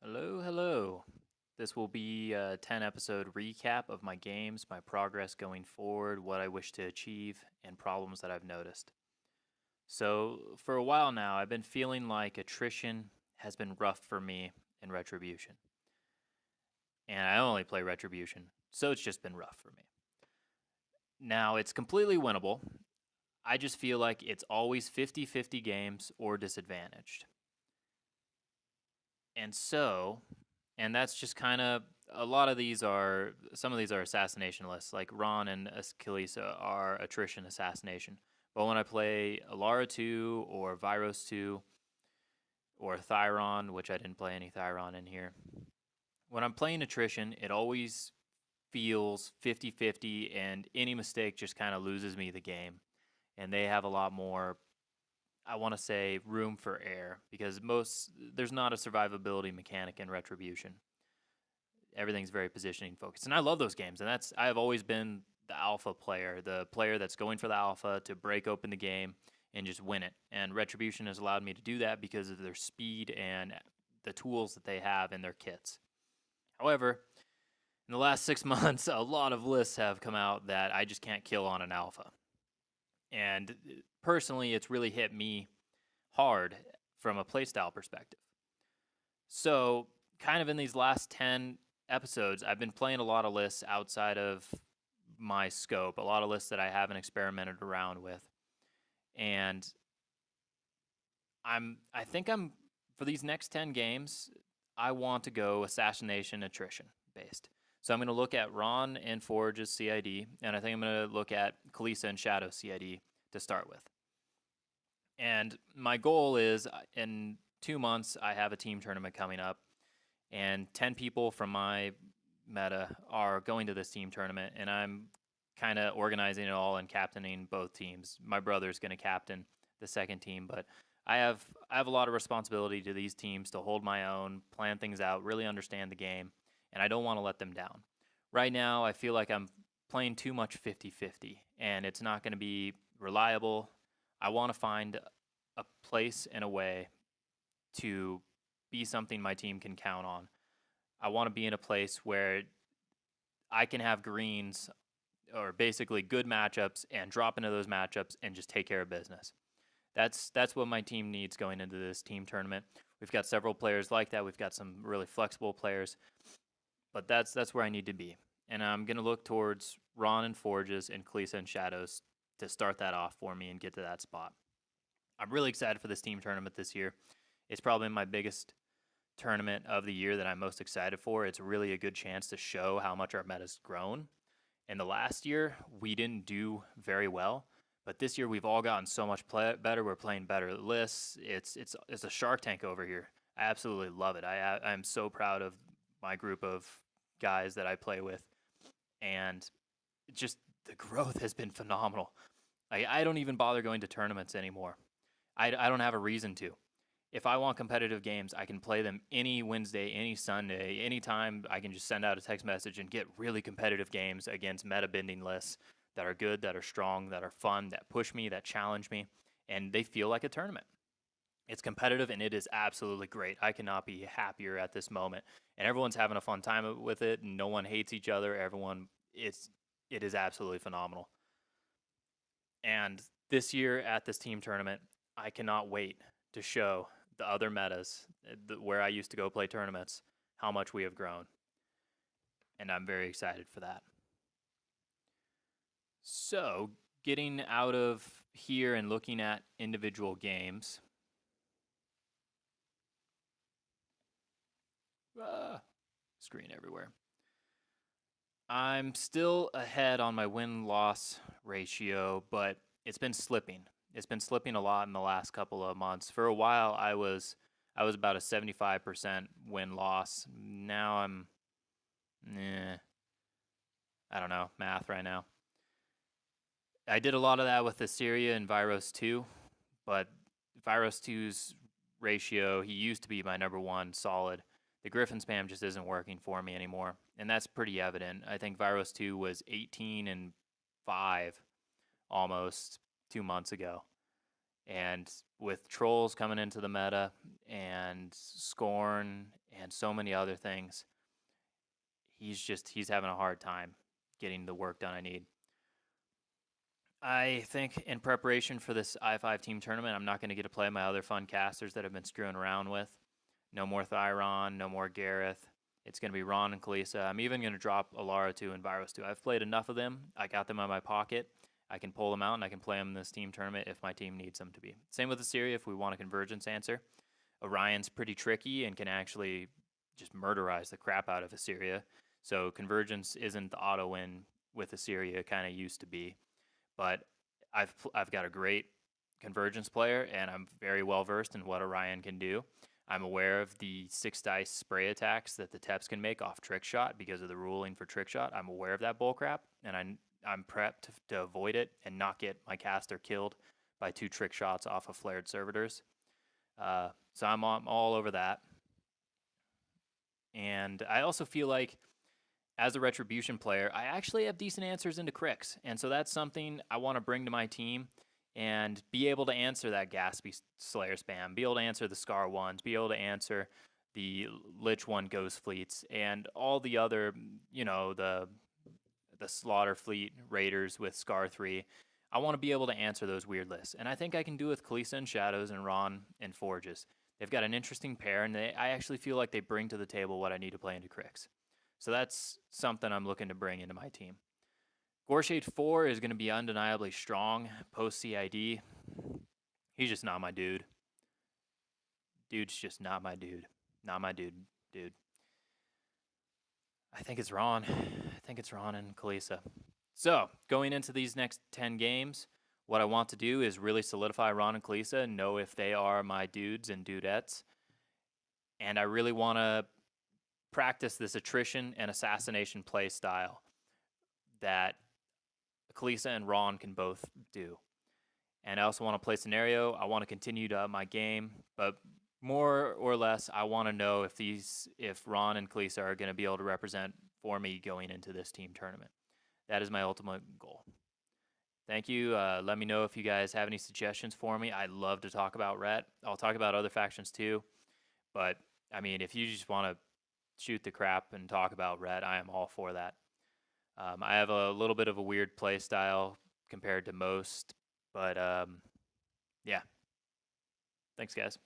Hello, hello. This will be a 10 episode recap of my games, my progress going forward, what I wish to achieve, and problems that I've noticed. So, for a while now, I've been feeling like attrition has been rough for me in Retribution. And I only play Retribution, so it's just been rough for me. Now, it's completely winnable. I just feel like it's always 50-50 games or disadvantaged. And so, and that's just kind of a lot of these are some of these are assassination lists, like Rahn and Kaelyssa are attrition assassination. But when I play Alara 2 or Vyros 2 or Thyron, which I didn't play any Thyron in here, when I'm playing attrition, it always feels 50-50, and any mistake just kind of loses me the game. And they have a lot more, I want to say, room for error because there's not a survivability mechanic in Retribution. Everything's very positioning focused, and I love those games. And I have always been the alpha player, the player that's going for the alpha to break open the game and just win it. And Retribution has allowed me to do that because of their speed and the tools that they have in their kits. However, in the last 6 months, a lot of lists have come out that I just can't kill on an alpha. And personally, it's really hit me hard from a playstyle perspective. So, kind of in these last 10 episodes, I've been playing a lot of lists outside of my scope, a lot of lists that I haven't experimented around with. And I think I'm for these next 10 games, I want to go assassination attrition based. So I'm going to look at Ron and Forge's CID, and I think I'm going to look at Kaelyssa and Shadow CID to start with. And my goal is in 2 months, I have a team tournament coming up, and 10 people from my meta are going to this team tournament, and I'm kind of organizing it all and captaining both teams. My brother's going to captain the second team, but I have a lot of responsibility to these teams to hold my own, plan things out, really understand the game, and I don't want to let them down. Right now, I feel like I'm playing too much 50-50, and it's not going to be reliable. I want to find a place and a way to be something my team can count on. I want to be in a place where I can have greens or basically good matchups and drop into those matchups and just take care of business. That's what my team needs going into this team tournament. We've got several players like that. We've got some really flexible players, but that's where I need to be. And I'm gonna look towards Ron and Forges and Kaelyssa and Shadows to start that off for me and get to that spot. I'm really excited for this team tournament this year. It's probably my biggest tournament of the year that I'm most excited for. It's really a good chance to show how much our meta's grown. In the last year, we didn't do very well, but this year we've all gotten so much better. We're playing better lists. It's a Shark Tank over here. I absolutely love it. I'm so proud of my group of guys that I play with, and just the growth has been phenomenal. I don't even bother going to tournaments anymore. I don't have a reason to. If I want competitive games, I can play them any Wednesday, any Sunday, anytime. I can just send out a text message and get really competitive games against meta bending lists that are good, that are strong, that are fun, that push me, that challenge me, and they feel like a tournament. It's competitive and it is absolutely great. I cannot be happier at this moment. And everyone's having a fun time with it, and no one hates each other. It is absolutely phenomenal. And this year at this team tournament, I cannot wait to show the other metas where I used to go play tournaments how much we have grown. And I'm very excited for that. So, getting out of here and looking at individual games. Screen everywhere. I'm still ahead on my win-loss ratio, but it's been slipping. It's been slipping a lot in the last couple of months. For a while, I was about a 75% win-loss. Now I don't know, math right now. I did a lot of that with Assyria and Vyros 2, but Vyros 2's ratio, he used to be my number one solid. The Griffin spam just isn't working for me anymore, and that's pretty evident. I think Vyros 2 was 18 and 5 almost 2 months ago, And with trolls coming into the meta and Scorn and so many other things, he's having a hard time getting the work done I need. I think in preparation for this I5 team tournament, I'm not going to get to play my other fun casters that I've been screwing around with. No more Thyron, no more Gareth. It's going to be Rahn and Kaelyssa. I'm even going to drop Alara 2 and Virus 2. I've played enough of them. I got them in my pocket. I can pull them out and I can play them in this team tournament if my team needs them to be. Same with Assyria if we want a convergence answer. Orion's pretty tricky and can actually just murderize the crap out of Assyria. So convergence isn't the auto win with Assyria kind of used to be. But I've got a great convergence player and I'm very well versed in what Orion can do. I'm aware of the 6 dice spray attacks that the Teps can make off trick shot because of the ruling for trick shot. I'm aware of that bullcrap, and I'm prepped to avoid it and not get my caster killed by 2 trick shots off of flared servitors. So I'm all over that. And I also feel like as a Retribution player, I actually have decent answers into Crix. And so that's something I want to bring to my team and be able to answer that Gatsby Slayer spam, be able to answer the Scar ones, be able to answer the Lich 1 Ghost Fleets, and all the other, the Slaughter Fleet Raiders with Scar 3. I want to be able to answer those weird lists. And I think I can do with Kaelyssa and Shadows and Rahn and Forges. They've got an interesting pair, and I actually feel like they bring to the table what I need to play into Crix. So that's something I'm looking to bring into my team. Gorshade 4 is going to be undeniably strong post CID. He's just not my dude. Dude's just not my dude. Not my dude. I think it's Rahn. And Kaelyssa. So, going into these next 10 games, what I want to do is really solidify Rahn and Kaelyssa and know if they are my dudes and dudettes. And I really want to practice this attrition and assassination play style that Kaelyssa and Rahn can both do. And I also want to play scenario. I want to continue to up my game, but more or less, I want to know if Rahn and Kaelyssa are going to be able to represent for me going into this team tournament. That is my ultimate goal. Thank you. Let me know if you guys have any suggestions for me. I'd love to talk about Ret. I'll talk about other factions too. But, I mean, if you just want to shoot the crap and talk about Ret, I am all for that. I have a little bit of a weird play style compared to most, but yeah. Thanks, guys.